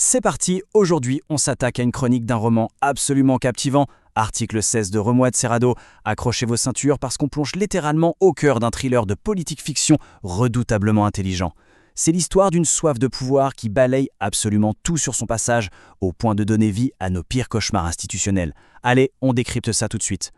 C'est parti, aujourd'hui on s'attaque à une chronique d'un roman absolument captivant, article 16 de Romuald Serrado. Accrochez vos ceintures parce qu'on plonge littéralement au cœur d'un thriller de politique fiction redoutablement intelligent. C'est l'histoire d'une soif de pouvoir qui balaye absolument tout sur son passage, au point de donner vie à nos pires cauchemars institutionnels. Allez, on décrypte ça tout de suite.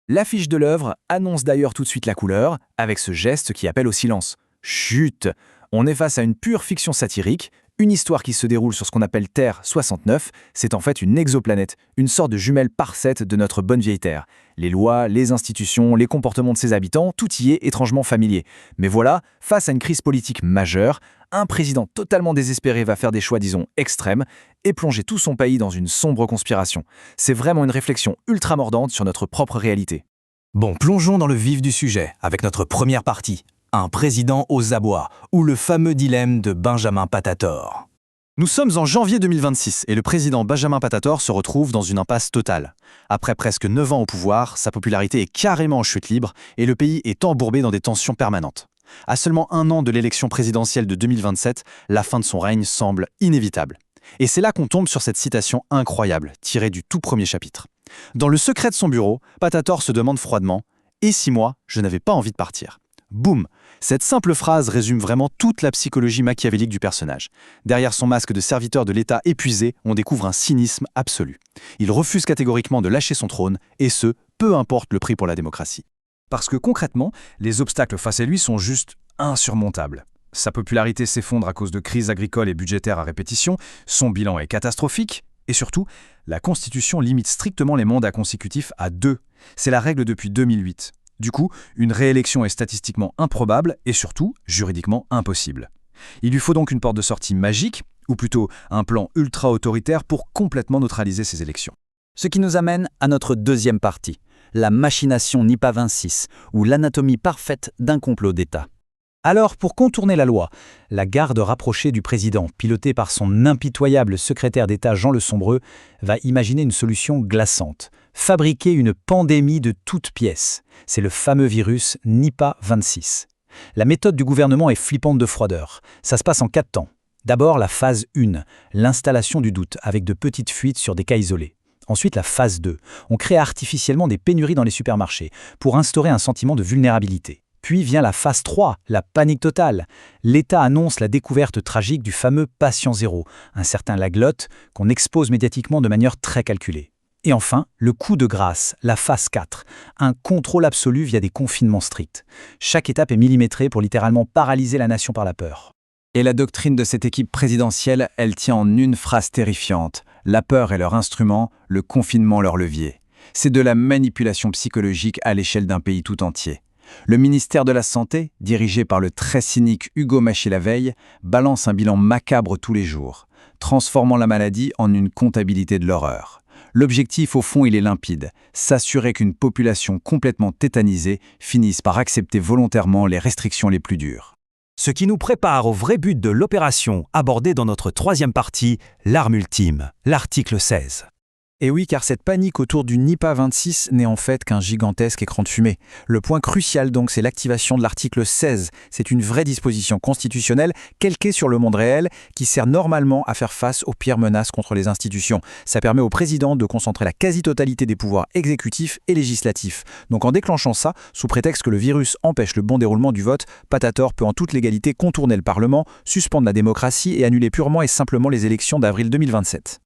L'affiche de l'œuvre annonce d'ailleurs tout de suite la couleur, avec ce geste qui appelle au silence. Chut! On est face à une pure fiction satirique, une histoire qui se déroule sur ce qu'on appelle Terre 69, c'est en fait une exoplanète, une sorte de jumelle parfaite de notre bonne vieille Terre. Les lois, les institutions, les comportements de ses habitants, tout y est étrangement familier. Mais voilà, face à une crise politique majeure, un président totalement désespéré va faire des choix, disons, extrêmes, et plonger tout son pays dans une sombre conspiration. C'est vraiment une réflexion ultra mordante sur notre propre réalité. Bon, plongeons dans le vif du sujet, avec notre première partie. Un président aux abois, ou le fameux dilemme de Benjamin Patator. Nous sommes en janvier 2026 et le président Benjamin Patator se retrouve dans une impasse totale. Après presque 9 ans au pouvoir, sa popularité est carrément en chute libre et le pays est embourbé dans des tensions permanentes. À seulement un an de l'élection présidentielle de 2027, la fin de son règne semble inévitable. Et c'est là qu'on tombe sur cette citation incroyable, tirée du tout premier chapitre. Dans le secret de son bureau, Patator se demande froidement « Et si moi, je n'avais pas envie de partir ?» Boum! Cette simple phrase résume vraiment toute la psychologie machiavélique du personnage. Derrière son masque de serviteur de l'État épuisé, on découvre un cynisme absolu. Il refuse catégoriquement de lâcher son trône, et ce, peu importe le prix pour la démocratie. Parce que concrètement, les obstacles face à lui sont juste insurmontables. Sa popularité s'effondre à cause de crises agricoles et budgétaires à répétition, son bilan est catastrophique, et surtout, la Constitution limite strictement les mandats consécutifs à 2. C'est la règle depuis 2008. Du coup, une réélection est statistiquement improbable et surtout juridiquement impossible. Il lui faut donc une porte de sortie magique, ou plutôt un plan ultra-autoritaire pour complètement neutraliser ces élections. Ce qui nous amène à notre deuxième partie, la machination Nipah 26, ou l'anatomie parfaite d'un complot d'État. Alors, pour contourner la loi, la garde rapprochée du président, pilotée par son impitoyable secrétaire d'État Jean Le Sombreux, va imaginer une solution glaçante. Fabriquer une pandémie de toutes pièces. C'est le fameux virus Nipah 26. La méthode du gouvernement est flippante de froideur. Ça se passe en 4 temps. D'abord, la phase 1, l'installation du doute, avec de petites fuites sur des cas isolés. Ensuite, la phase 2, on crée artificiellement des pénuries dans les supermarchés pour instaurer un sentiment de vulnérabilité. Puis vient la phase 3, la panique totale. L'État annonce la découverte tragique du fameux patient zéro, un certain Laglotte, qu'on expose médiatiquement de manière très calculée. Et enfin, le coup de grâce, la phase 4, un contrôle absolu via des confinements stricts. Chaque étape est millimétrée pour littéralement paralyser la nation par la peur. Et la doctrine de cette équipe présidentielle, elle tient en une phrase terrifiante. La peur est leur instrument, le confinement leur levier. C'est de la manipulation psychologique à l'échelle d'un pays tout entier. Le ministère de la Santé, dirigé par le très cynique Hugo Machielaveille, balance un bilan macabre tous les jours, transformant la maladie en une comptabilité de l'horreur. L'objectif, au fond, il est limpide, s'assurer qu'une population complètement tétanisée finisse par accepter volontairement les restrictions les plus dures. Ce qui nous prépare au vrai but de l'opération abordée dans notre troisième partie, l'arme ultime, l'article 16. Et oui, car cette panique autour du Nipah 26 n'est en fait qu'un gigantesque écran de fumée. Le point crucial donc, c'est l'activation de l'article 16. C'est une vraie disposition constitutionnelle calquée sur le monde réel qui sert normalement à faire face aux pires menaces contre les institutions. Ça permet au président de concentrer la quasi-totalité des pouvoirs exécutifs et législatifs. Donc en déclenchant ça, sous prétexte que le virus empêche le bon déroulement du vote, Patator peut en toute légalité contourner le Parlement, suspendre la démocratie et annuler purement et simplement les élections d'avril 2027.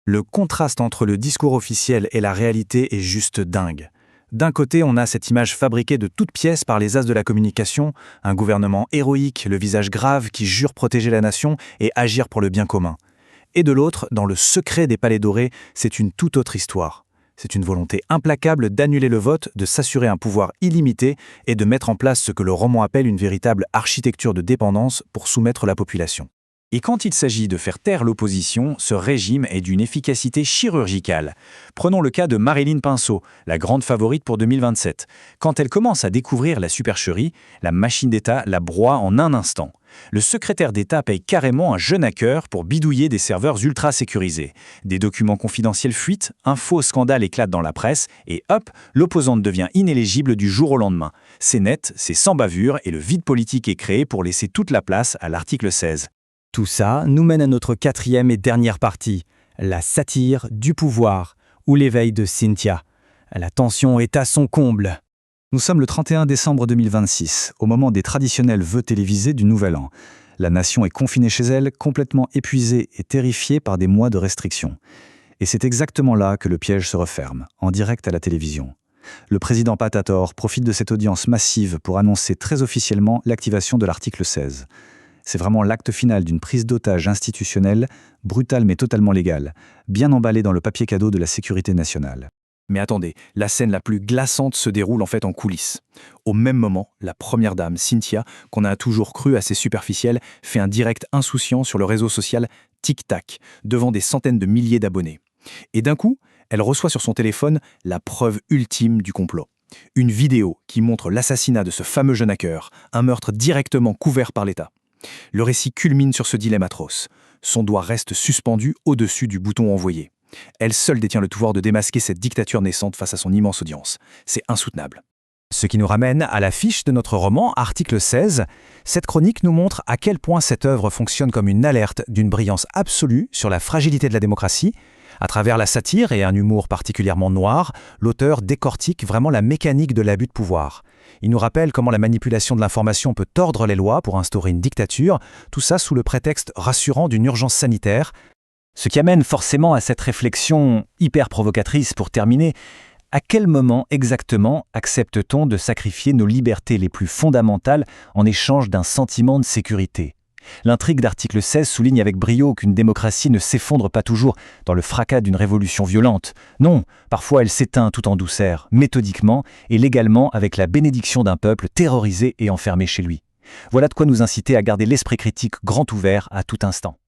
Le contraste entre le discours officiel et la réalité est juste dingue. D'un côté, on a cette image fabriquée de toutes pièces par les as de la communication, un gouvernement héroïque, le visage grave qui jure protéger la nation et agir pour le bien commun. Et de l'autre, dans le secret des palais dorés, c'est une toute autre histoire. C'est une volonté implacable d'annuler le vote, de s'assurer un pouvoir illimité et de mettre en place ce que le roman appelle une véritable architecture de dépendance pour soumettre la population. Et quand il s'agit de faire taire l'opposition, ce régime est d'une efficacité chirurgicale. Prenons le cas de Marilyn Pinceau, la grande favorite pour 2027. Quand elle commence à découvrir la supercherie, la machine d'État la broie en un instant. Le secrétaire d'État paye carrément un jeune hacker pour bidouiller des serveurs ultra sécurisés. Des documents confidentiels fuitent, un faux scandale éclate dans la presse, et hop, l'opposante devient inéligible du jour au lendemain. C'est net, c'est sans bavure, et le vide politique est créé pour laisser toute la place à l'article 16. Tout ça nous mène à notre quatrième et dernière partie, la satire du pouvoir, ou l'éveil de Cynthia. La tension est à son comble. Nous sommes le 31 décembre 2026, au moment des traditionnels vœux télévisés du Nouvel An. La nation est confinée chez elle, complètement épuisée et terrifiée par des mois de restrictions. Et c'est exactement là que le piège se referme, en direct à la télévision. Le président Patator profite de cette audience massive pour annoncer très officiellement l'activation de l'article 16. C'est vraiment l'acte final d'une prise d'otage institutionnelle, brutale mais totalement légale, bien emballée dans le papier cadeau de la sécurité nationale. Mais attendez, la scène la plus glaçante se déroule en fait en coulisses. Au même moment, la première dame, Cynthia, qu'on a toujours cru assez superficielle, fait un direct insouciant sur le réseau social TikTok, devant des centaines de milliers d'abonnés. Et d'un coup, elle reçoit sur son téléphone la preuve ultime du complot. Une vidéo qui montre l'assassinat de ce fameux jeune hacker, un meurtre directement couvert par l'État. Le récit culmine sur ce dilemme atroce. Son doigt reste suspendu au-dessus du bouton envoyer. Elle seule détient le pouvoir de démasquer cette dictature naissante face à son immense audience. C'est insoutenable. Ce qui nous ramène à l'affiche de notre roman, article 16. Cette chronique nous montre à quel point cette œuvre fonctionne comme une alerte d'une brillance absolue sur la fragilité de la démocratie. À travers la satire et un humour particulièrement noir, l'auteur décortique vraiment la mécanique de l'abus de pouvoir. Il nous rappelle comment la manipulation de l'information peut tordre les lois pour instaurer une dictature, tout ça sous le prétexte rassurant d'une urgence sanitaire. Ce qui amène forcément à cette réflexion hyper provocatrice pour terminer. À quel moment exactement accepte-t-on de sacrifier nos libertés les plus fondamentales en échange d'un sentiment de sécurité ? L'intrigue d'article 16 souligne avec brio qu'une démocratie ne s'effondre pas toujours dans le fracas d'une révolution violente. Non, parfois elle s'éteint tout en douceur, méthodiquement et légalement avec la bénédiction d'un peuple terrorisé et enfermé chez lui. Voilà de quoi nous inciter à garder l'esprit critique grand ouvert à tout instant.